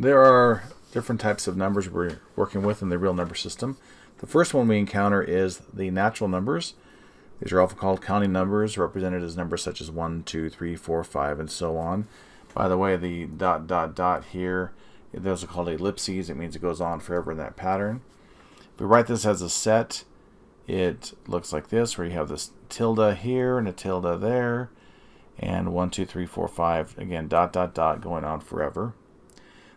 There are different types of numbers we're working with in the real number system. The first one we encounter is the natural numbers. These are often called counting numbers, represented as numbers such as 1, 2, 3, 4, 5, and so on. By the way, the ... here, those are called ellipses. It means it goes on forever in that pattern. If we write this as a set, it looks like this, where you have this tilde here and a tilde there, and 1, 2, 3, 4, 5, again, ... going on forever.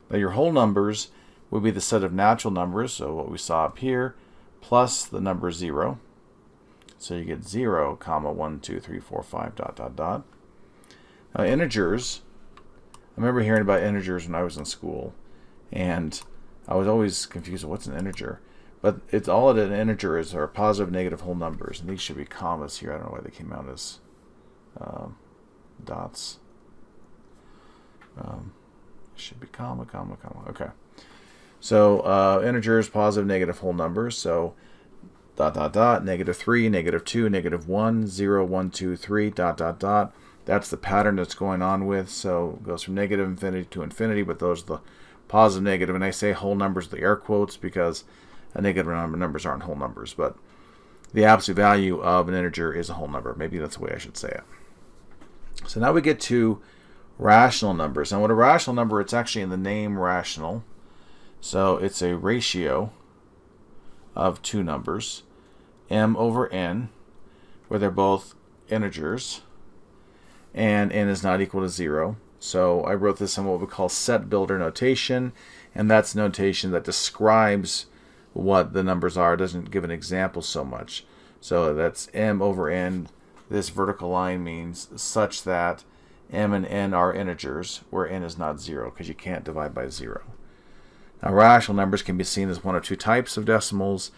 Now your whole numbers would be the set of natural numbers, so what we saw up here, plus the number 0. So you get 0, comma, 1, 2, 3, 4, 5, ... Now integers, I remember hearing about integers when I was in school, and I was always confused with what's an integer. But it's all that an integer is are positive, negative whole numbers, and these should be commas here. I don't know why they came out as dots. Should be comma, comma, comma. Okay. So integers, positive, negative whole numbers. So ... negative 3, negative 2, negative 1, 0, 1, 2, 3, ... That's the pattern that's going on with. So it goes from negative infinity to infinity, but those are the positive, negative. And I say whole numbers with the air quotes because negative numbers aren't whole numbers. But the absolute value of an integer is a whole number. Maybe that's the way I should say it. So now we get to rational numbers. And what a rational number, it's actually in the name rational. So it's a ratio of two numbers, m over n, where they're both integers, and n is not equal to 0. So I wrote this in what we call set builder notation, and that's notation that describes what the numbers are. It doesn't give an example so much. So that's m over n. This vertical line means such that m and n are integers, where n is not 0, because you can't divide by 0. Now, rational numbers can be seen as one of two types of decimals.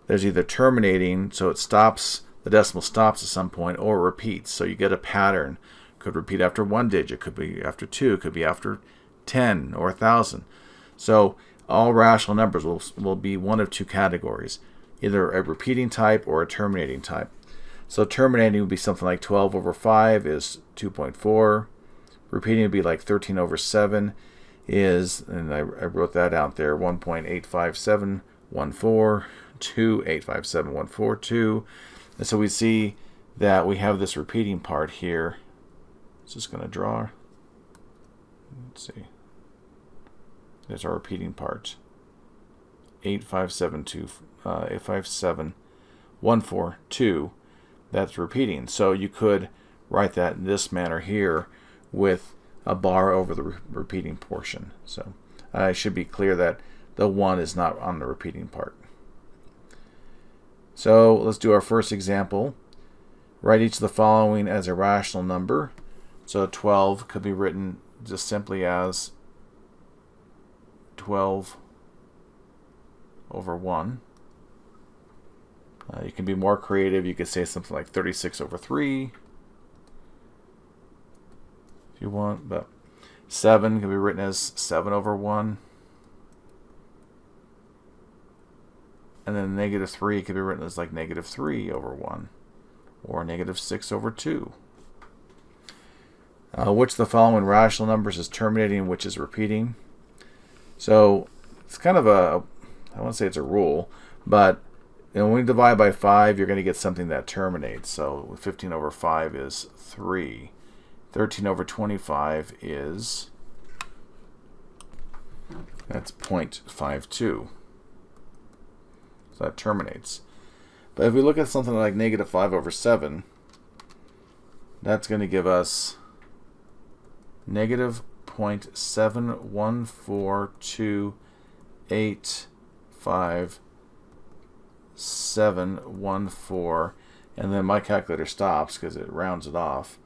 There's either terminating, so it stops, the decimal stops at some point, or it repeats. So you get a pattern. Could repeat after one digit, could be after 2, could be after 10 or 1,000. So all rational numbers will be one of two categories, either a repeating type or a terminating type. So terminating would be something like 12 over 5 is 2.4. Repeating would be like 13 over 7 is, and I wrote that out there, 1.85714, 2.85714, and so we see that we have this repeating part here. So just going to draw. Let's see. There's our repeating part. 85714, that's repeating. So you could write that in this manner here with a bar over the repeating portion. So I should be clear that the 1 is not on the repeating part. So let's do our first example. Write each of the following as a rational number. So 12 could be written just simply as 12 over 1. You can be more creative. You could say something like 36 over 3 if you want, but 7 can be written as 7 over 1. And then negative 3 could be written as like negative 3 over 1, or negative 6 over 2. Which of the following rational numbers is terminating and which is repeating? So it's kind of a, I won't say it's a rule, but when we divide by 5, you're going to get something that terminates. So 15 over 5 is 3. 13 over 25 is, that's 0.52. So that terminates. But if we look at something like negative 5 over 7, that's going to give us negative 0.714285,714, and then my calculator stops because it rounds it off,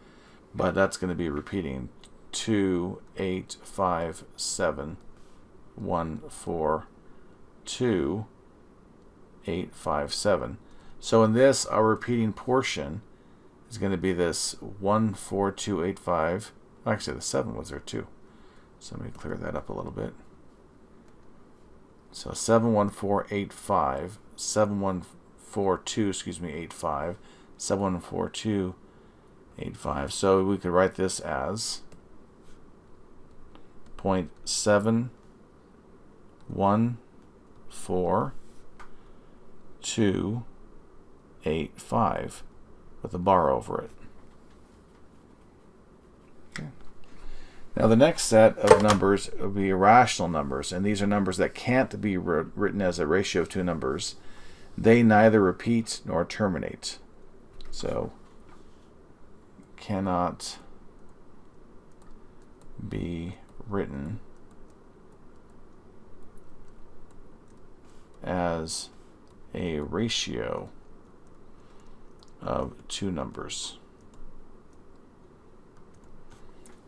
but that's going to be repeating 285,714,2,857. So in this, our repeating portion is going to be this 14285. Actually, the 7 was there too. So let me clear that up a little bit. So 71485, 7142, 85, 714285. So we could write this as 0.7 1, 4, 2, 8, 5 with a bar over it. Okay. Now the next set of numbers will be irrational numbers, and these are numbers that can't be written as a ratio of two numbers. They neither repeat nor terminate. So cannot be written as a ratio of two numbers.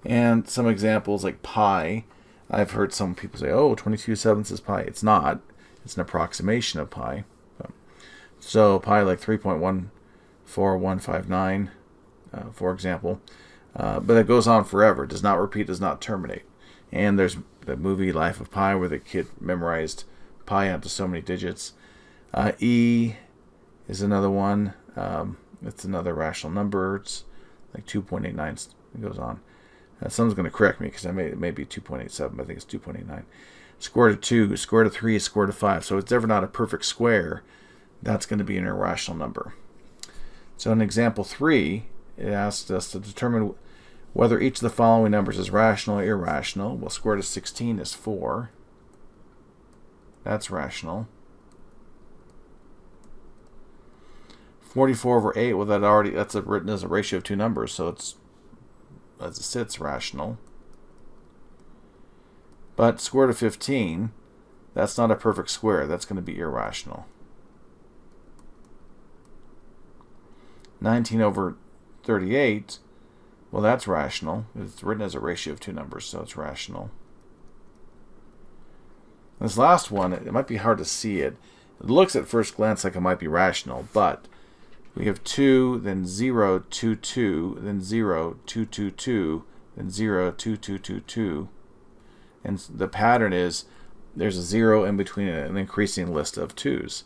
And some examples like pi. I've heard some people say, oh, 22/7 is pi. It's not. It's an approximation of pi. So pi like 3.14159, for example. But it goes on forever. Does not repeat, does not terminate. And there's the movie Life of Pi where the kid memorized pi out to so many digits. E is another one. It's another rational number. It's like 2.89. It goes on. Someone's going to correct me because it may be 2.87, but I think it's 2.89. Square root of 2, square root of 3, square root of 5. So it's ever not a perfect square. That's going to be an irrational number. So in example 3, it asks us to determine whether each of the following numbers is rational or irrational. Well, square root of 16 is 4. That's rational. 44 over 8, well, that's written as a ratio of two numbers, so it's, as it sits, rational. But square root of 15, that's not a perfect square. That's going to be irrational. 19 over 38, well, that's rational. It's written as a ratio of two numbers, so it's rational. This last one, it might be hard to see it. It looks at first glance like it might be rational, but we have 2, then 0, 2, 2, then 0, 2, 2, 2, then 0, 2, 2, 2, 2. And the pattern is there's a 0 in between an increasing list of 2's.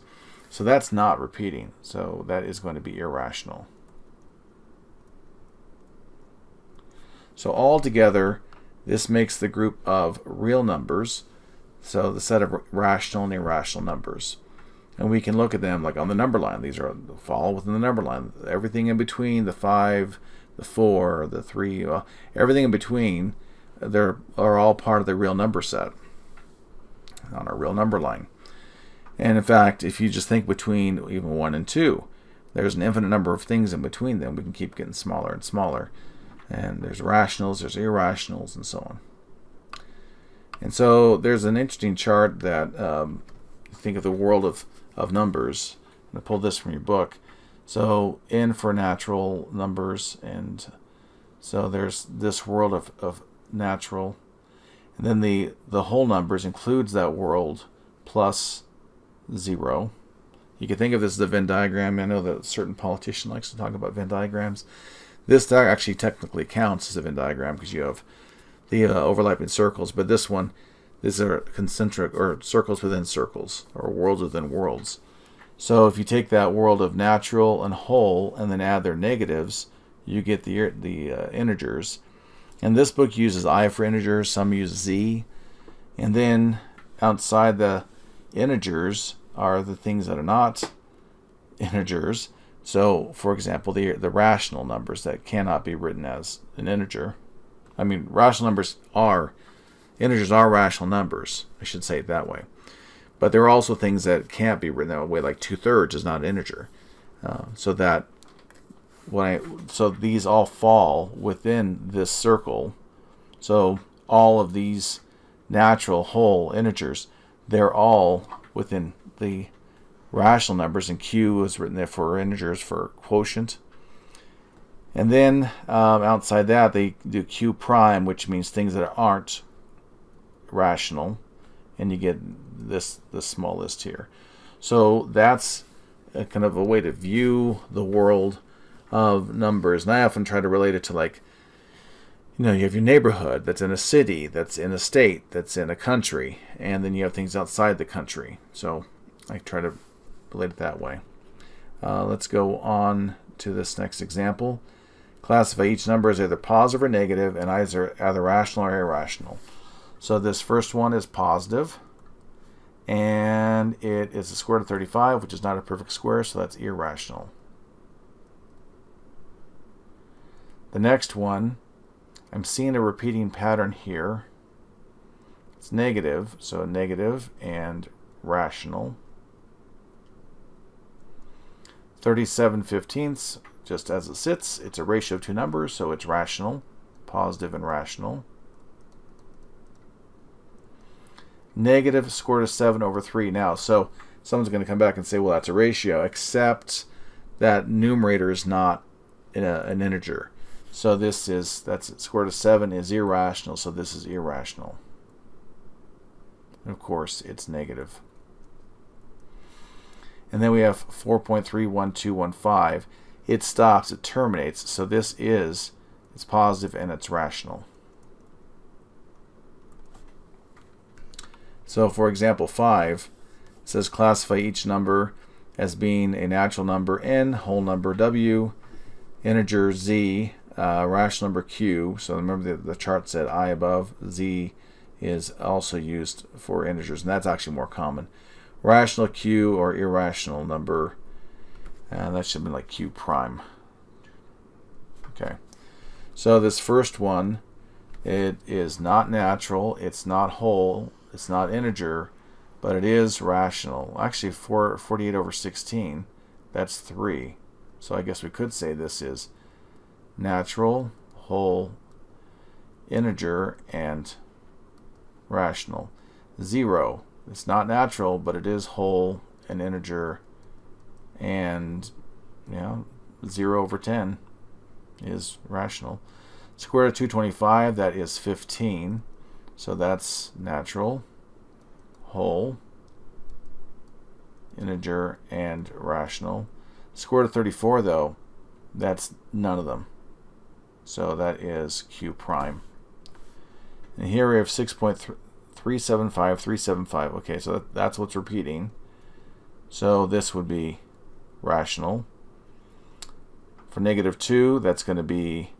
So that's not repeating. So that is going to be irrational. So altogether, this makes the group of real numbers. So the set of rational and irrational numbers. And we can look at them like on the number line. These fall within the number line. Everything in between, the 5, the 4, the 3, everything in between, they are all part of the real number set on our real number line. And in fact, if you just think between even 1 and 2, there's an infinite number of things in between them. We can keep getting smaller and smaller. And there's rationals, there's irrationals, and so on. And so there's an interesting chart that think of the world of numbers. I'm going to pull this from your book. So N for natural numbers, and so there's this world of natural. And then the whole numbers includes that world plus 0. You can think of this as the Venn diagram. I know that a certain politician likes to talk about Venn diagrams. This actually technically counts as a Venn diagram because you have the overlapping circles, but this one, these are concentric or circles within circles or worlds within worlds. So if you take that world of natural and whole and then add their negatives, you get the integers. And this book uses I for integers, some use Z. And then outside the integers are the things that are not integers. So, for example, the rational numbers that cannot be written as an integer. I mean, integers are rational numbers. I should say it that way. But there are also things that can't be written that way, like 2/3 is not an integer. So these all fall within this circle. So all of these natural whole integers, they're all within the rational numbers, and Q is written there for integers for quotient. And then outside that, they do Q prime, which means things that aren't rational, and you get this small list here. So that's a kind of a way to view the world of numbers. And I often try to relate it to, like, you have your neighborhood that's in a city, that's in a state, that's in a country, and then you have things outside the country. So I try to relate it that way. Let's go on to this next example. Classify each number as either positive or negative and either rational or irrational. So this first one is positive. And it is the square root of 35, which is not a perfect square, so that's irrational. The next one, I'm seeing a repeating pattern here. It's negative, so negative and rational. 37/15, just as it sits, it's a ratio of two numbers, so it's rational, positive and rational. Negative square root of 7/3 now. So someone's going to come back and say, well, that's a ratio, except that numerator is not an integer. So that's square root of 7 is irrational, so this is irrational. And of course, it's negative. And then we have 4.31215. It stops, it terminates, so it's positive and it's rational. So for example 5, it says classify each number as being a natural number n, whole number w, integer z, rational number q. So remember the chart said I above, z is also used for integers, and that's actually more common. Rational q or irrational number, and that should have been like q prime. Okay, so this first one, it is not natural, it's not whole, it's not integer, but it is rational. Actually, 48/16, that's 3. So I guess we could say this is natural, whole, integer, and rational. 0, it's not natural, but it is whole and integer, and 0/10 is rational. Square root of 225, that is 15. So that's natural, whole, integer, and rational. Square root of 34, though, that's none of them. So that is q prime. And here we have 6.375. Okay, so that's what's repeating. So this would be rational. For -2, that's going to be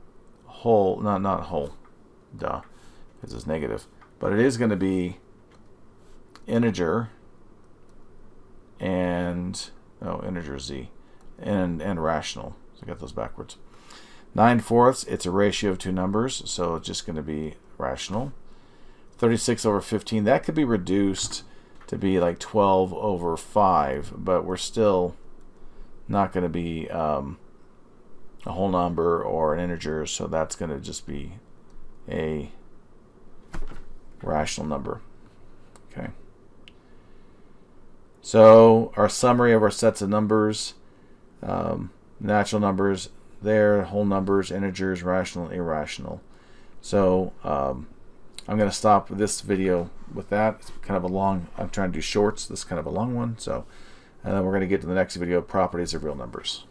whole, not whole, duh, because it's negative. But it is going to be integer and, integer z, and rational. So I got those backwards. 9/4, it's a ratio of two numbers, so it's just going to be rational. 36/15, that could be reduced to be like 12/5, but we're still not going to be a whole number or an integer, so that's going to just be a rational number. Okay. So our summary of our sets of numbers, natural numbers there, whole numbers, integers, rational, irrational. So I'm going to stop this video with that. It's kind of a long, I'm trying to do shorts. This is kind of a long one. So, and then we're going to get to the next video, properties of real numbers.